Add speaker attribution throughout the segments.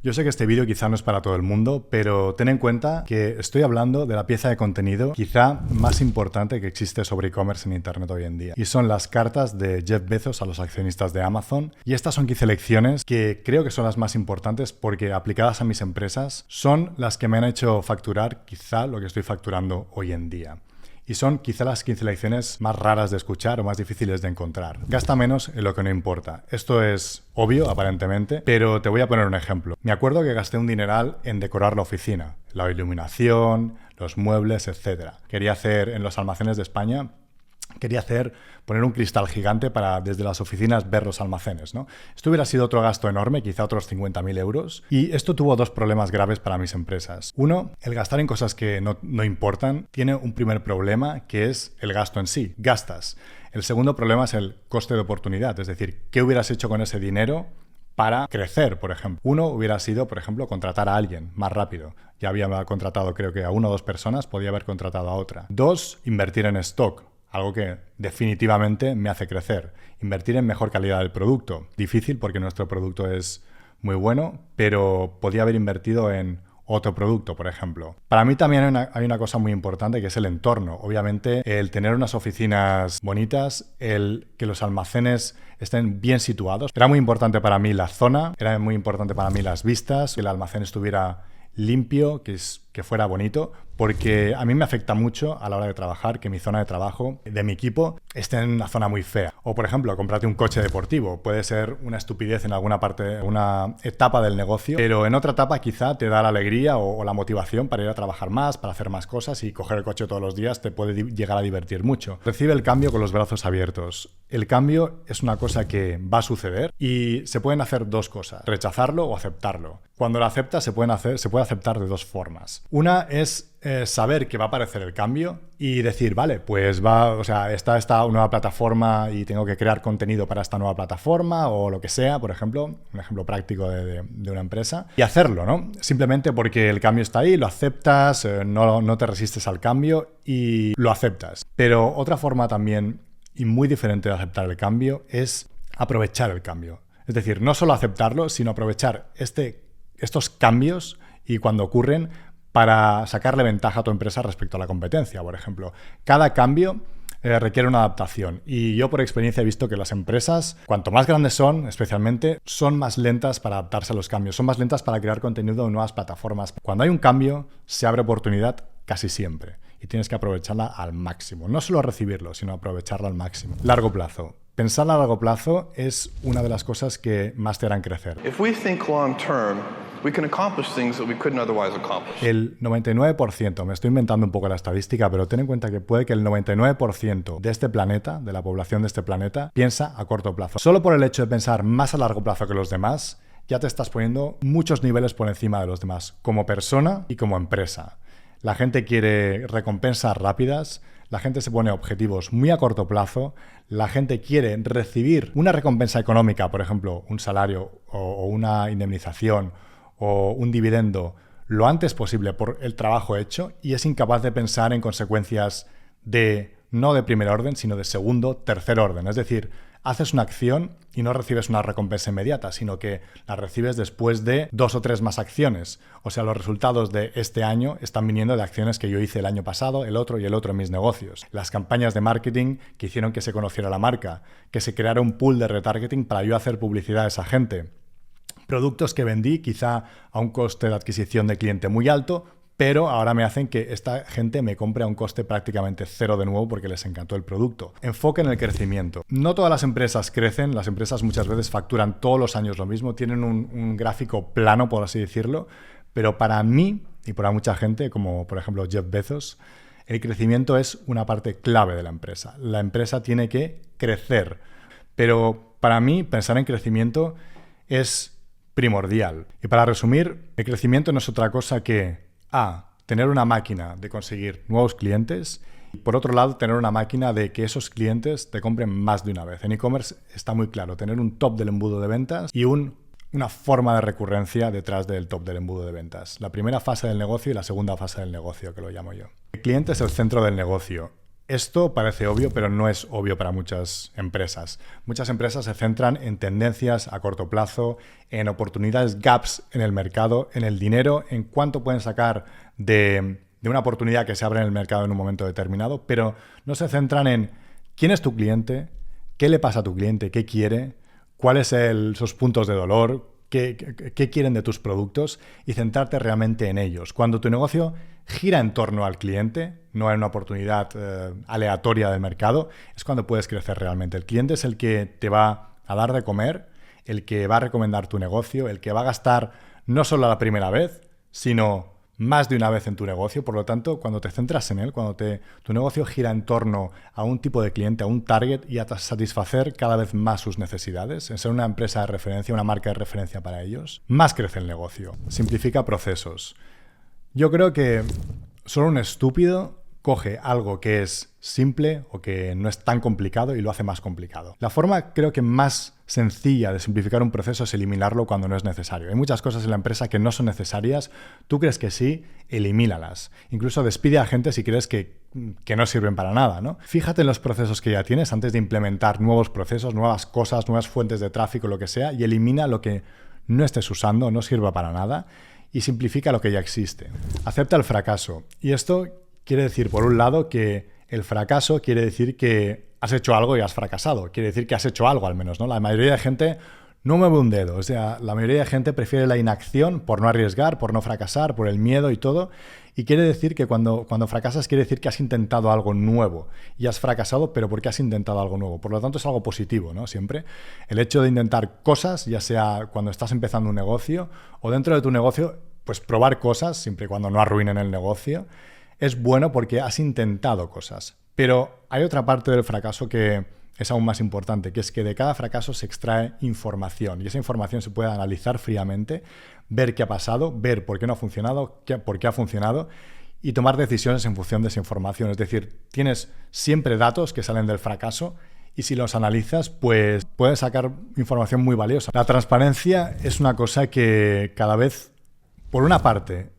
Speaker 1: Yo sé que este vídeo quizá no es para todo el mundo, pero ten en cuenta que estoy hablando de la pieza de contenido quizá más importante que existe sobre e-commerce en Internet hoy en día. Y son las cartas de Jeff Bezos a los accionistas de Amazon. Y estas son 15 lecciones que creo que son las más importantes porque aplicadas a mis empresas son las que me han hecho facturar quizá lo que estoy facturando hoy en día. Y son quizá las 15 lecciones más raras de escuchar o más difíciles de encontrar. Gasta menos en lo que no importa. Esto es obvio, aparentemente, pero te voy a poner un ejemplo. Me acuerdo que gasté un dineral en decorar la oficina, la iluminación, los muebles, etc. Quería hacer en los almacenes de España, poner un cristal gigante para desde las oficinas ver los almacenes, ¿no? Esto hubiera sido otro gasto enorme, quizá otros 50.000 euros. Y esto tuvo dos problemas graves para mis empresas. Uno, el gastar en cosas que no importan tiene un primer problema, que es el gasto en sí. Gastas. El segundo problema es el coste de oportunidad, es decir, ¿qué hubieras hecho con ese dinero para crecer, por ejemplo? Uno hubiera sido, por ejemplo, contratar a alguien más rápido. Ya había contratado, creo que a 1 o 2 personas, podía haber contratado a otra. 2, invertir en stock. Algo que definitivamente me hace crecer. Invertir en mejor calidad del producto. Difícil porque nuestro producto es muy bueno, pero podía haber invertido en otro producto, por ejemplo. Para mí también hay una cosa muy importante que es el entorno. Obviamente, el tener unas oficinas bonitas, el que los almacenes estén bien situados. Era muy importante para mí la zona, era muy importante para mí las vistas, que el almacén estuviera limpio, que fuera bonito, porque a mí me afecta mucho a la hora de trabajar que mi zona de trabajo, de mi equipo, esté en una zona muy fea. O, por ejemplo, comprarte un coche deportivo. Puede ser una estupidez en alguna parte, una etapa del negocio, pero en otra etapa quizá te da la alegría o la motivación para ir a trabajar más, para hacer más cosas, y coger el coche todos los días te puede llegar a divertir mucho. Recibe el cambio con los brazos abiertos. El cambio es una cosa que va a suceder y se pueden hacer dos cosas: rechazarlo o aceptarlo. Cuando lo aceptas se puede aceptar de dos formas. Una es saber que va a aparecer el cambio y decir, vale, pues está esta nueva plataforma y tengo que crear contenido para esta nueva plataforma o lo que sea, por ejemplo, un ejemplo práctico de una empresa, y hacerlo, ¿no? Simplemente porque el cambio está ahí, lo aceptas, no te resistes al cambio y lo aceptas. Pero otra forma también y muy diferente de aceptar el cambio es aprovechar el cambio. Es decir, no solo aceptarlo, sino aprovechar estos cambios y cuando ocurren para sacarle ventaja a tu empresa respecto a la competencia. Por ejemplo, cada cambio requiere una adaptación y yo por experiencia he visto que las empresas, cuanto más grandes son, especialmente, son más lentas para adaptarse a los cambios, son más lentas para crear contenido en nuevas plataformas. Cuando hay un cambio, se abre oportunidad casi siempre y tienes que aprovecharla al máximo. No solo recibirlo, sino aprovecharla al máximo. Largo plazo. Pensar a largo plazo es una de las cosas que más te harán crecer. El 99%, me estoy inventando un poco la estadística, pero ten en cuenta que puede que el 99% de este planeta, de la población de este planeta, piensa a corto plazo. Solo por el hecho de pensar más a largo plazo que los demás, ya te estás poniendo muchos niveles por encima de los demás, como persona y como empresa. La gente quiere recompensas rápidas, la gente se pone objetivos muy a corto plazo, la gente quiere recibir una recompensa económica, por ejemplo, un salario o una indemnización o un dividendo lo antes posible por el trabajo hecho y es incapaz de pensar en consecuencias no de primer orden, sino de segundo, tercer orden. Es decir, haces una acción y no recibes una recompensa inmediata, sino que la recibes después de 2 o 3 más acciones. O sea, los resultados de este año están viniendo de acciones que yo hice el año pasado, el otro y el otro en mis negocios. Las campañas de marketing que hicieron que se conociera la marca, que se creara un pool de retargeting para yo hacer publicidad a esa gente. Productos que vendí quizá a un coste de adquisición de cliente muy alto, pero ahora me hacen que esta gente me compre a un coste prácticamente cero de nuevo porque les encantó el producto. Enfoque en el crecimiento. No todas las empresas crecen, las empresas muchas veces facturan todos los años lo mismo, tienen un gráfico plano, por así decirlo, pero para mí y para mucha gente, como por ejemplo Jeff Bezos, el crecimiento es una parte clave de la empresa. La empresa tiene que crecer, pero para mí pensar en crecimiento es primordial. Y para resumir, el crecimiento no es otra cosa que tener una máquina de conseguir nuevos clientes y por otro lado tener una máquina de que esos clientes te compren más de una vez. En e-commerce está muy claro, tener un top del embudo de ventas y una forma de recurrencia detrás del top del embudo de ventas. La primera fase del negocio y la segunda fase del negocio, que lo llamo yo. El cliente es el centro del negocio Esto parece obvio, pero no es obvio para muchas empresas. Muchas empresas se centran en tendencias a corto plazo, en oportunidades, gaps en el mercado, en el dinero, en cuánto pueden sacar de una oportunidad que se abre en el mercado en un momento determinado, pero no se centran en quién es tu cliente, qué le pasa a tu cliente, qué quiere, cuáles son sus puntos de dolor, qué quieren de tus productos y centrarte realmente en ellos. Cuando tu negocio gira en torno al cliente, no en una oportunidad aleatoria del mercado, es cuando puedes crecer realmente. El cliente es el que te va a dar de comer, el que va a recomendar tu negocio, el que va a gastar no solo la primera vez, sino más de una vez en tu negocio. Por lo tanto, cuando te centras en él, cuando tu negocio gira en torno a un tipo de cliente, a un target y a satisfacer cada vez más sus necesidades, en ser una empresa de referencia, una marca de referencia para ellos, más crece el negocio. Simplifica procesos. Yo creo que solo un estúpido coge algo que es simple o que no es tan complicado y lo hace más complicado. La forma, creo que más sencilla de simplificar un proceso es eliminarlo cuando no es necesario. Hay muchas cosas en la empresa que no son necesarias. Tú crees que sí, elimínalas. Incluso despide a gente si crees que no sirven para nada, ¿no? Fíjate en los procesos que ya tienes antes de implementar nuevos procesos, nuevas cosas, nuevas fuentes de tráfico, lo que sea, y elimina lo que no estés usando, no sirva para nada, y simplifica lo que ya existe. Acepta el fracaso. Y esto quiere decir, por un lado, que el fracaso quiere decir que has hecho algo y has fracasado. Quiere decir que has hecho algo, al menos, ¿no? La mayoría de gente no mueve un dedo. O sea, la mayoría de gente prefiere la inacción por no arriesgar, por no fracasar, por el miedo y todo. Y quiere decir que cuando fracasas, quiere decir que has intentado algo nuevo. Y has fracasado, pero porque has intentado algo nuevo. Por lo tanto, es algo positivo, ¿no? Siempre. El hecho de intentar cosas, ya sea cuando estás empezando un negocio o dentro de tu negocio, pues probar cosas, siempre y cuando no arruinen el negocio, es bueno porque has intentado cosas. Pero hay otra parte del fracaso que es aún más importante, que es que de cada fracaso se extrae información y esa información se puede analizar fríamente, ver qué ha pasado, ver por qué no ha funcionado, por qué ha funcionado y tomar decisiones en función de esa información. Es decir, tienes siempre datos que salen del fracaso y si los analizas, pues puedes sacar información muy valiosa. La transparencia es una cosa que cada vez, por una parte,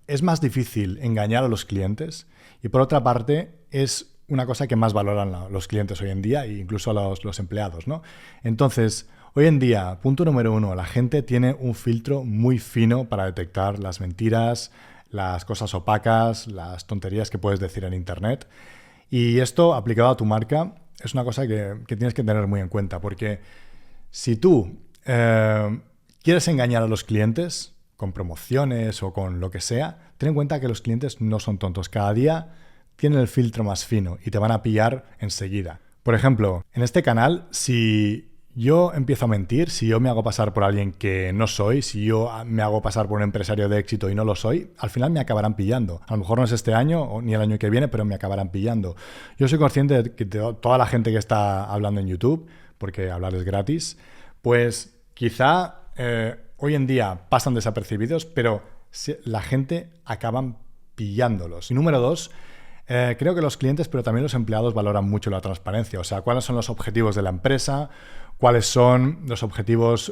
Speaker 1: es más difícil engañar a los clientes y por otra parte es una cosa que más valoran los clientes hoy en día e incluso los empleados, ¿no? Entonces, hoy en día, punto número 1, la gente tiene un filtro muy fino para detectar las mentiras, las cosas opacas, las tonterías que puedes decir en Internet. Y esto, aplicado a tu marca, es una cosa que tienes que tener muy en cuenta, porque si tú quieres engañar a los clientes con promociones o con lo que sea, ten en cuenta que los clientes no son tontos. Cada día tienen el filtro más fino y te van a pillar enseguida. Por ejemplo, en este canal, si yo empiezo a mentir, si yo me hago pasar por alguien que no soy, si yo me hago pasar por un empresario de éxito y no lo soy, al final me acabarán pillando. A lo mejor no es este año ni el año que viene, pero me acabarán pillando. Yo soy consciente de que toda la gente que está hablando en YouTube, porque hablar es gratis, pues quizá hoy en día pasan desapercibidos, pero la gente acaban pillándolos. Y número 2, creo que los clientes, pero también los empleados valoran mucho la transparencia. O sea, cuáles son los objetivos de la empresa, cuáles son los objetivos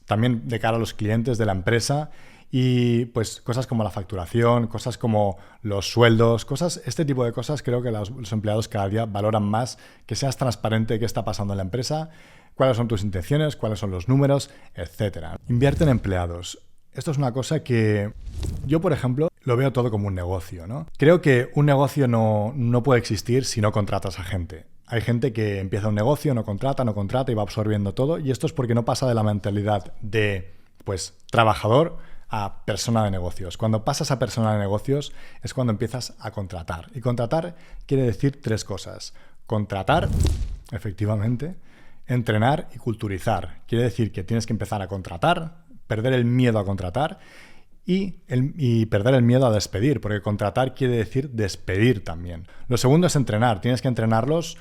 Speaker 1: también de cara a los clientes de la empresa y pues cosas como la facturación, cosas como los sueldos, este tipo de cosas creo que los empleados cada día valoran más que seas transparente de qué está pasando en la empresa, cuáles son tus intenciones, cuáles son los números, etc. Invierte en empleados. Esto es una cosa que yo, por ejemplo, lo veo todo como un negocio, ¿no? Creo que un negocio no puede existir si no contratas a gente. Hay gente que empieza un negocio, no contrata y va absorbiendo todo. Y esto es porque no pasa de la mentalidad de, pues, trabajador a persona de negocios. Cuando pasas a persona de negocios es cuando empiezas a contratar. Y contratar quiere decir 3 cosas. Contratar, efectivamente, entrenar y culturizar. Quiere decir que tienes que empezar a contratar, perder el miedo a contratar y perder el miedo a despedir, porque contratar quiere decir despedir también. Lo segundo es entrenar. Tienes que entrenarlos.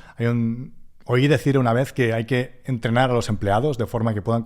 Speaker 1: Oí decir una vez que hay que entrenar a los empleados de forma que puedan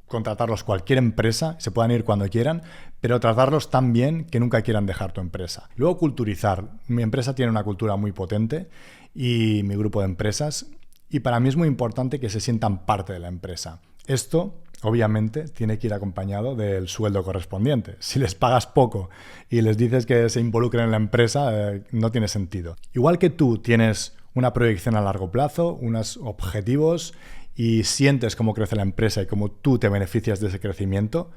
Speaker 1: contratarlos cualquier empresa, se puedan ir cuando quieran, pero tratarlos tan bien que nunca quieran dejar tu empresa. Luego culturizar. Mi empresa tiene una cultura muy potente y mi grupo de empresas, y para mí es muy importante que se sientan parte de la empresa. Esto obviamente, tiene que ir acompañado del sueldo correspondiente. Si les pagas poco y les dices que se involucren en la empresa, no tiene sentido. Igual que tú tienes una proyección a largo plazo, unos objetivos y sientes cómo crece la empresa y cómo tú te beneficias de ese crecimiento,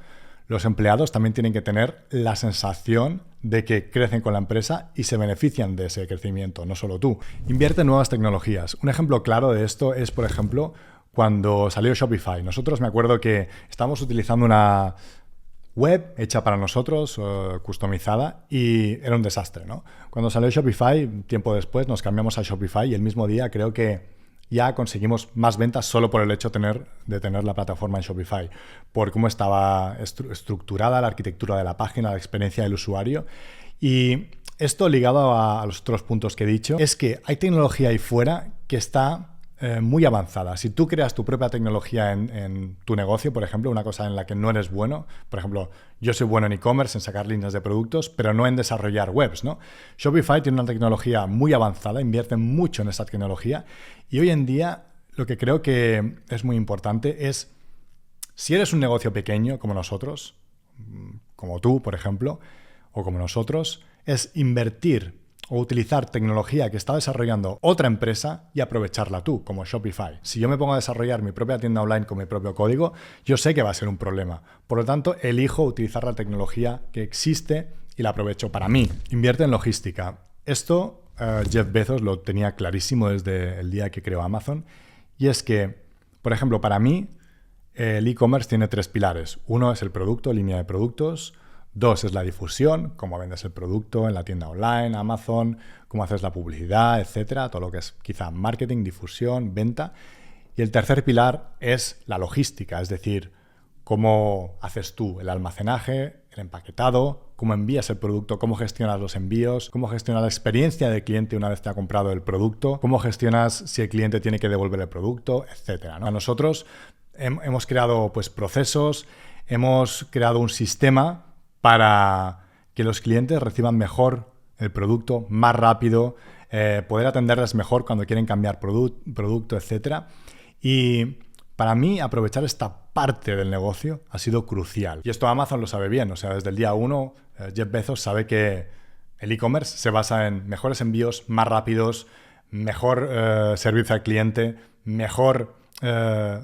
Speaker 1: los empleados también tienen que tener la sensación de que crecen con la empresa y se benefician de ese crecimiento, no solo tú. Invierte en nuevas tecnologías. Un ejemplo claro de esto es, por ejemplo, cuando salió Shopify. Nosotros me acuerdo que estábamos utilizando una web hecha para nosotros, customizada, y era un desastre, ¿no? Cuando salió Shopify, tiempo después nos cambiamos a Shopify y el mismo día creo que ya conseguimos más ventas solo por el hecho de tener la plataforma en Shopify, por cómo estaba estructurada la arquitectura de la página, la experiencia del usuario. Y esto ligado a los otros puntos que he dicho, es que hay tecnología ahí fuera que está muy avanzada. Si tú creas tu propia tecnología en tu negocio, por ejemplo, una cosa en la que no eres bueno, por ejemplo, yo soy bueno en e-commerce, en sacar líneas de productos, pero no en desarrollar webs, ¿no? Shopify tiene una tecnología muy avanzada, invierte mucho en esa tecnología y hoy en día lo que creo que es muy importante es, si eres un negocio pequeño como nosotros, como tú, por ejemplo, o como nosotros, es invertir o utilizar tecnología que está desarrollando otra empresa y aprovecharla tú, como Shopify. Si yo me pongo a desarrollar mi propia tienda online con mi propio código, yo sé que va a ser un problema. Por lo tanto, elijo utilizar la tecnología que existe y la aprovecho para mí. Invierte en logística. Esto Jeff Bezos lo tenía clarísimo desde el día que creó Amazon. Y es que, por ejemplo, para mí, el e-commerce tiene 3 pilares. Uno es el producto, línea de productos. 2 es la difusión, cómo vendes el producto en la tienda online, Amazon, cómo haces la publicidad, etcétera, todo lo que es quizá marketing, difusión, venta. Y el tercer pilar es la logística, es decir, cómo haces tú el almacenaje, el empaquetado, cómo envías el producto, cómo gestionas los envíos, cómo gestionas la experiencia del cliente una vez te ha comprado el producto, cómo gestionas si el cliente tiene que devolver el producto, etcétera, ¿no? Nosotros hemos creado pues, procesos, hemos creado un sistema para que los clientes reciban mejor el producto, más rápido, poder atenderles mejor cuando quieren cambiar producto, etc. Y para mí aprovechar esta parte del negocio ha sido crucial. Y esto Amazon lo sabe bien, o sea, desde el día 1 Jeff Bezos sabe que el e-commerce se basa en mejores envíos, más rápidos, mejor servicio al cliente, mejor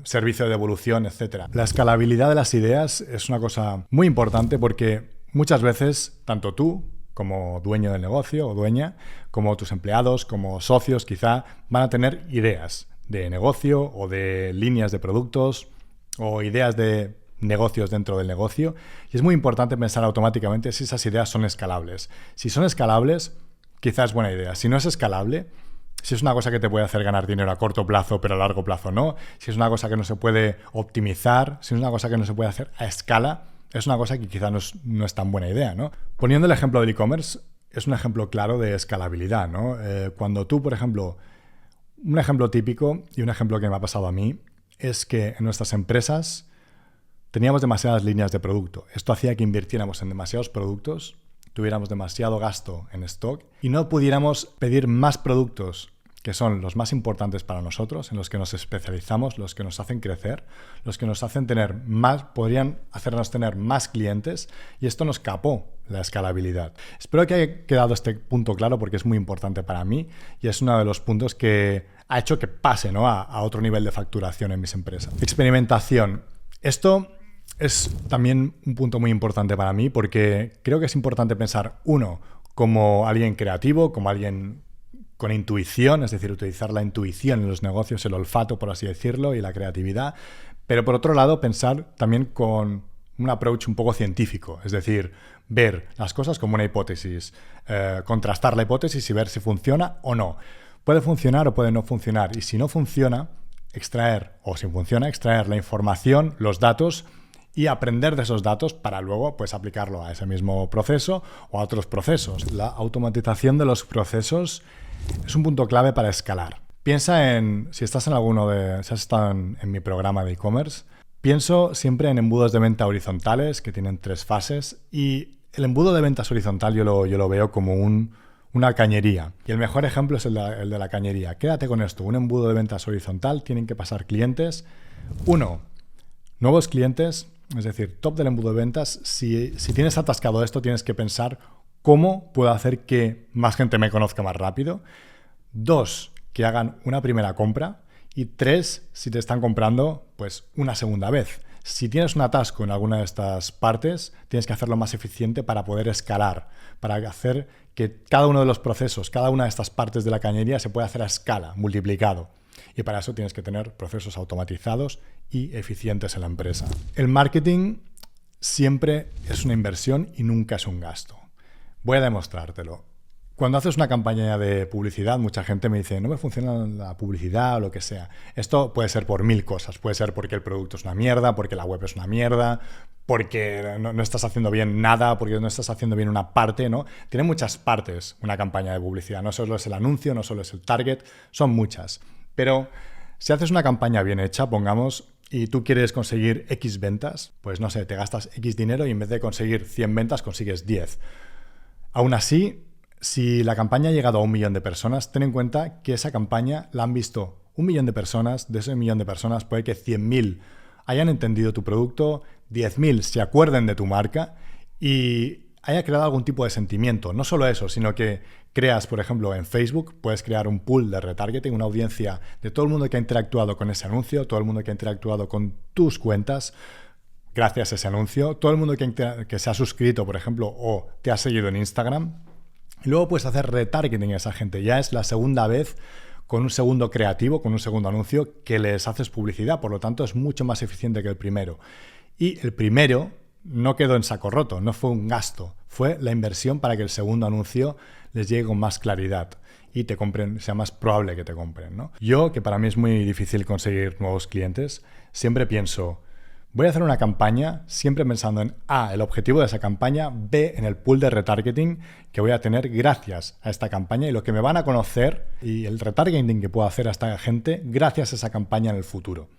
Speaker 1: servicio de devolución, etc. La escalabilidad de las ideas es una cosa muy importante porque muchas veces, tanto tú como dueño del negocio o dueña, como tus empleados, como socios quizá, van a tener ideas de negocio o de líneas de productos o ideas de negocios dentro del negocio. Y es muy importante pensar automáticamente si esas ideas son escalables. Si son escalables, quizás es buena idea. Si no es escalable, si es una cosa que te puede hacer ganar dinero a corto plazo, pero a largo plazo no, si es una cosa que no se puede optimizar, si es una cosa que no se puede hacer a escala, es una cosa que quizá no es tan buena idea, ¿no? Poniendo el ejemplo del e-commerce, es un ejemplo claro de escalabilidad, ¿no? Cuando tú, por ejemplo, un ejemplo típico y un ejemplo que me ha pasado a mí es que en nuestras empresas teníamos demasiadas líneas de producto. Esto hacía que invirtiéramos en demasiados productos, tuviéramos demasiado gasto en stock y no pudiéramos pedir más productos que son los más importantes para nosotros, en los que nos especializamos, los que nos hacen crecer, los que nos hacen tener más, podrían hacernos tener más clientes, y esto nos capó la escalabilidad. Espero que haya quedado este punto claro porque es muy importante para mí y es uno de los puntos que ha hecho que pase, ¿no?, a otro nivel de facturación en mis empresas. Experimentación. Esto es también un punto muy importante para mí porque creo que es importante pensar, uno, como alguien creativo, como alguien con intuición, es decir, utilizar la intuición en los negocios, el olfato, por así decirlo, y la creatividad, pero por otro lado pensar también con un approach un poco científico, es decir, ver las cosas como una hipótesis, contrastar la hipótesis y ver si funciona o no. Puede funcionar o puede no funcionar, y si no funciona, extraer, o si funciona, extraer la información, los datos, y aprender de esos datos para luego pues, aplicarlo a ese mismo proceso o a otros procesos. La automatización de los procesos es un punto clave para escalar. Piensa en, si estás en si has estado en mi programa de e-commerce, pienso siempre en embudos de venta horizontales que tienen 3 fases, y el embudo de ventas horizontal yo lo veo como una cañería. Y el mejor ejemplo es el de la cañería. Quédate con esto, un embudo de ventas horizontal, tienen que pasar clientes. 1. Nuevos clientes, es decir, top del embudo de ventas, si tienes atascado esto, tienes que pensar cómo puedo hacer que más gente me conozca más rápido. 2, que hagan una primera compra. Y 3, si te están comprando, pues una segunda vez. Si tienes un atasco en alguna de estas partes, tienes que hacerlo más eficiente para poder escalar, para hacer que cada uno de los procesos, cada una de estas partes de la cañería se pueda hacer a escala, multiplicado. Y para eso tienes que tener procesos automatizados y eficientes en la empresa. El marketing siempre es una inversión y nunca es un gasto. Voy a demostrártelo. Cuando haces una campaña de publicidad, mucha gente me dice, no me funciona la publicidad o lo que sea. Esto puede ser por 1000 cosas. Puede ser porque el producto es una mierda, porque la web es una mierda, porque no estás haciendo bien nada, porque no estás haciendo bien una parte, ¿no? Tiene muchas partes una campaña de publicidad. No solo es el anuncio, no solo es el target, son muchas. Pero si haces una campaña bien hecha, pongamos, y tú quieres conseguir X ventas, pues no sé, te gastas X dinero y en vez de conseguir 100 ventas consigues 10. Aún así, si la campaña ha llegado a 1 millón de personas, ten en cuenta que esa campaña la han visto 1 millón de personas. De ese 1 millón de personas puede que 100.000 hayan entendido tu producto, 10.000 se acuerden de tu marca y haya creado algún tipo de sentimiento. No solo eso, sino que creas, por ejemplo, en Facebook, puedes crear un pool de retargeting, una audiencia de todo el mundo que ha interactuado con ese anuncio, todo el mundo que ha interactuado con tus cuentas gracias a ese anuncio, todo el mundo que se ha suscrito, por ejemplo, o te ha seguido en Instagram. Y luego puedes hacer retargeting a esa gente. Ya es la segunda vez con un segundo creativo, con un segundo anuncio que les haces publicidad. Por lo tanto, es mucho más eficiente que el primero. Y el primero no quedó en saco roto, no fue un gasto. Fue la inversión para que el segundo anuncio les llegue con más claridad y te compren, sea más probable que te compren, ¿no? Yo, que para mí es muy difícil conseguir nuevos clientes, siempre pienso, voy a hacer una campaña siempre pensando en A, el objetivo de esa campaña, B, en el pool de retargeting que voy a tener gracias a esta campaña y lo que me van a conocer y el retargeting que puedo hacer a esta gente gracias a esa campaña en el futuro.